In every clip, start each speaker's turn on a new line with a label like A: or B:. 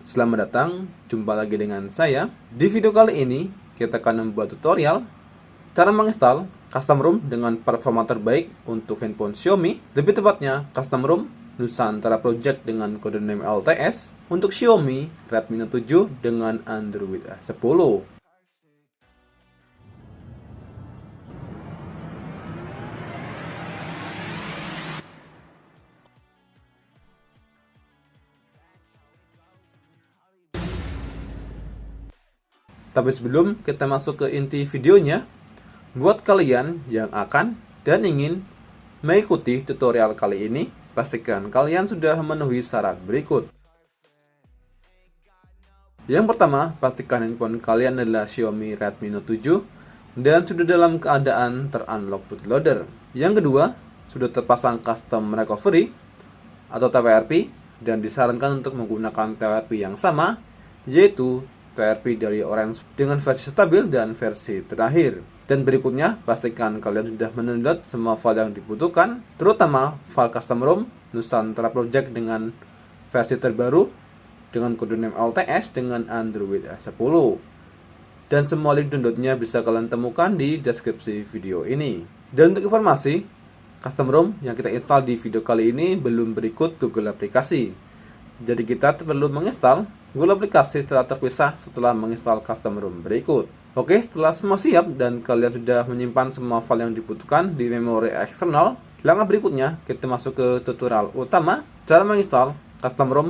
A: Selamat datang, jumpa lagi dengan saya. Di video kali ini, kita akan membuat tutorial cara menginstal custom ROM dengan performa terbaik untuk handphone Xiaomi. Lebih tepatnya, custom ROM Nusantara Project dengan kode name LTS untuk Xiaomi Redmi Note 7 dengan Android 10. Tapi sebelum kita masuk ke inti videonya, buat kalian yang akan dan ingin mengikuti tutorial kali ini, pastikan kalian sudah memenuhi syarat berikut. Yang pertama, pastikan handphone kalian adalah Xiaomi Redmi Note 7 dan sudah dalam keadaan ter-unlock bootloader. Yang kedua, sudah terpasang custom recovery atau TWRP dan disarankan untuk menggunakan TWRP yang sama, yaitu TWRP dari Orange dengan versi stabil dan versi terakhir. Dan berikutnya, pastikan kalian sudah mendownload semua file yang dibutuhkan, terutama file custom ROM Nusantara Project dengan versi terbaru dengan kode name LTS dengan Android 10. Dan semua link downloadnya bisa kalian temukan di deskripsi video ini. Dan untuk informasi, custom ROM yang kita install di video kali ini belum berikut Google aplikasi. Jadi kita perlu menginstal Google aplikasi secara terpisah setelah menginstal custom ROM berikut. Oke, setelah semua siap dan kalian sudah menyimpan semua file yang dibutuhkan di memori eksternal, langkah berikutnya kita masuk ke tutorial utama cara menginstal custom ROM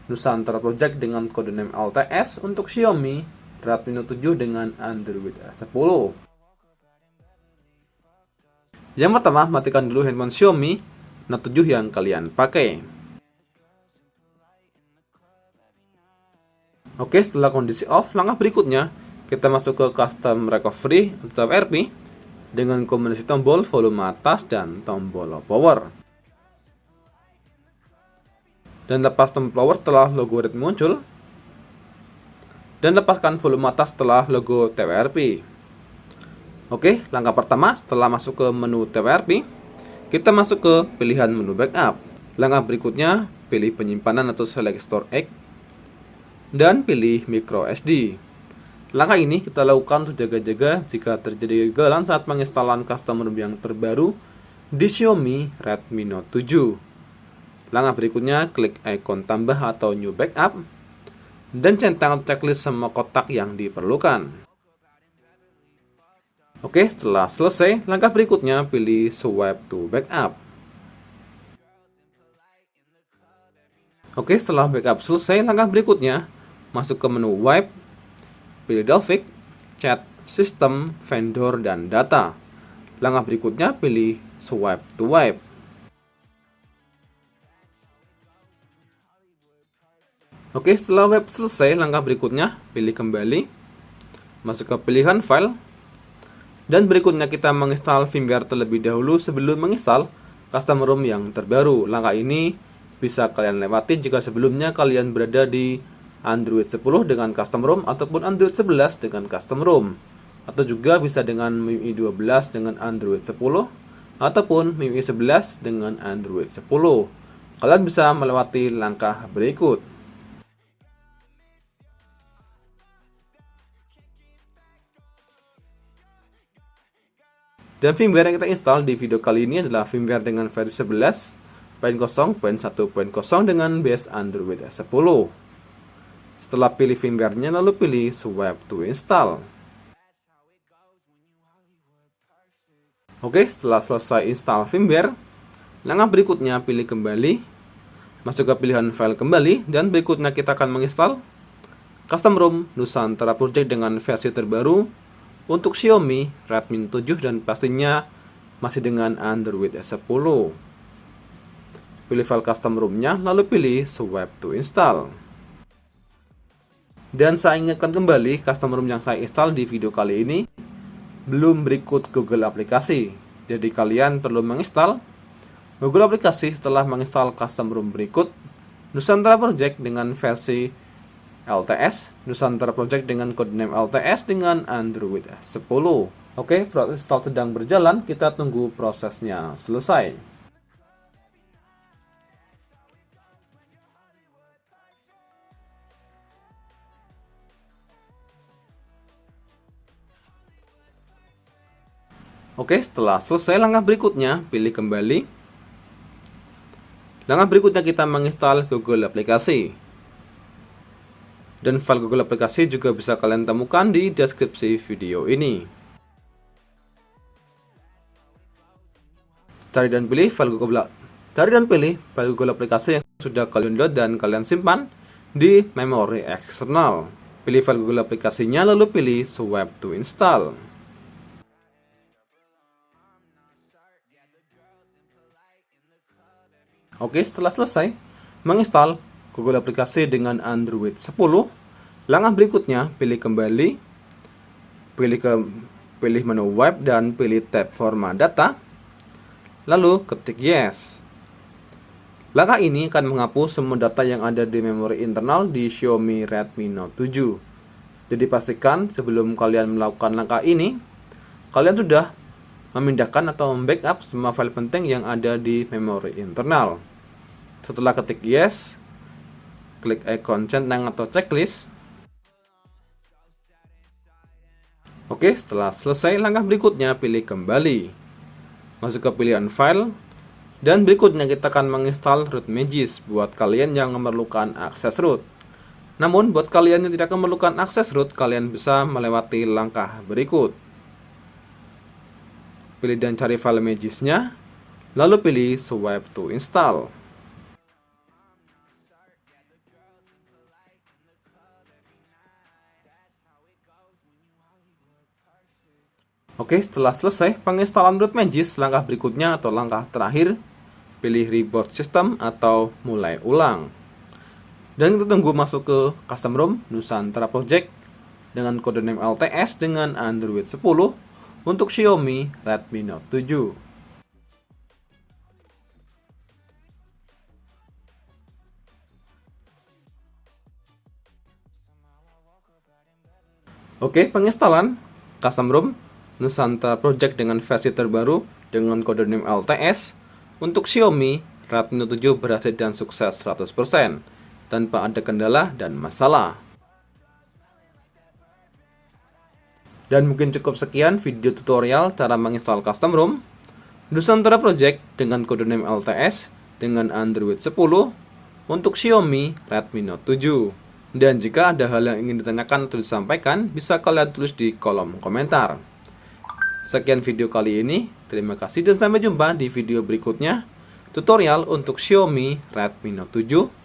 A: Nusantara Project dengan kode name LTS untuk Xiaomi Redmi Note 7 dengan Android 10. Yang pertama, matikan dulu handphone Xiaomi Note 7 yang kalian pakai. Oke, setelah kondisi off, langkah berikutnya kita masuk ke custom recovery atau RP dengan kombinasi tombol volume atas dan tombol power. Dan lepas tombol power setelah logo Redmi muncul. Dan lepaskan volume atas setelah logo TWRP. Oke, langkah pertama setelah masuk ke menu TWRP, kita masuk ke pilihan menu backup. Langkah berikutnya, pilih penyimpanan atau select store X dan pilih micro SD. Langkah ini kita lakukan untuk jaga-jaga jika terjadi kegagalan saat penginstalan custom ROM yang terbaru di Xiaomi Redmi Note 7. Langkah berikutnya, klik ikon tambah atau new backup dan centang checklist semua kotak yang diperlukan. Oke, setelah selesai, langkah berikutnya pilih swipe to backup. Oke, setelah backup selesai, langkah berikutnya masuk ke menu wipe, pilih Dalvik, chat, sistem, vendor, dan data. Langkah berikutnya pilih swipe to wipe. Oke, setelah wipe selesai, langkah berikutnya pilih kembali, masuk ke pilihan file, dan berikutnya kita menginstal firmware terlebih dahulu sebelum menginstal custom ROM yang terbaru. Langkah ini bisa kalian lewati jika sebelumnya kalian berada di Android 10 dengan custom ROM ataupun Android 11 dengan custom ROM, atau juga bisa dengan MIUI 12 dengan Android 10 ataupun MIUI 11 dengan Android 10. Kalian bisa melewati langkah berikut. Dan firmware yang kita install di video kali ini adalah firmware dengan versi 11.0.1.0 dengan base Android 10. Setelah pilih firmware-nya, lalu pilih swipe to install. Oke, setelah selesai install firmware, langkah berikutnya pilih kembali, masuk ke pilihan file kembali, dan berikutnya kita akan menginstal custom ROM Nusantara Project dengan versi terbaru untuk Xiaomi Redmi 7 dan pastinya masih dengan Android 10. Pilih file custom ROM-nya, lalu pilih swipe to install. Dan saya ingatkan kembali, custom ROM yang saya install di video kali ini belum berikut Google aplikasi. Jadi kalian perlu menginstal Google aplikasi setelah menginstal custom ROM berikut Nusantara Project dengan versi LTS, Nusantara Project dengan kode name LTS dengan Android 10. Oke, proses install sedang berjalan, kita tunggu prosesnya selesai. Oke, setelah selesai langkah berikutnya, pilih kembali. Langkah berikutnya kita menginstal Google Aplikasi. Dan file Google Aplikasi juga bisa kalian temukan di deskripsi video ini. Cari dan pilih file Google Aplikasi yang sudah kalian download dan kalian simpan di memori eksternal. Pilih file Google Aplikasinya lalu pilih Swipe to install. Oke, setelah selesai menginstal Google Aplikasi dengan Android 10, langkah berikutnya pilih kembali, pilih menu web dan pilih tab format data, lalu ketik yes. Langkah ini akan menghapus semua data yang ada di memori internal di Xiaomi Redmi Note 7. Jadi pastikan sebelum kalian melakukan langkah ini, kalian sudah memindahkan atau membackup semua file penting yang ada di memori internal. Setelah ketik yes, klik ikon centang atau checklist. Oke, setelah selesai langkah berikutnya pilih kembali. Masuk ke pilihan file. Dan berikutnya kita akan menginstal root Magisk buat kalian yang memerlukan akses root. Namun buat kalian yang tidak memerlukan akses root, kalian bisa melewati langkah berikut. Pilih dan cari file Magisknya, lalu pilih Swipe to install. Oke, setelah selesai penginstalan root Magisk, langkah berikutnya atau langkah terakhir, pilih reboot system atau mulai ulang. Dan kita tunggu masuk ke custom ROM Nusantara Project dengan kode name LTS dengan Android 10 untuk Xiaomi Redmi Note 7. Oke, penginstalan custom ROM Nusantara Project dengan versi terbaru dengan kode name LTS untuk Xiaomi Redmi Note 7 berhasil dan sukses 100% tanpa ada kendala dan masalah. Dan mungkin cukup sekian video tutorial cara menginstal custom ROM Nusantara Project dengan kode name LTS dengan Android 10 untuk Xiaomi Redmi Note 7. Dan jika ada hal yang ingin ditanyakan atau disampaikan, bisa kalian tulis di kolom komentar. Sekian video kali ini, terima kasih dan sampai jumpa di video berikutnya. Tutorial untuk Xiaomi Redmi Note 7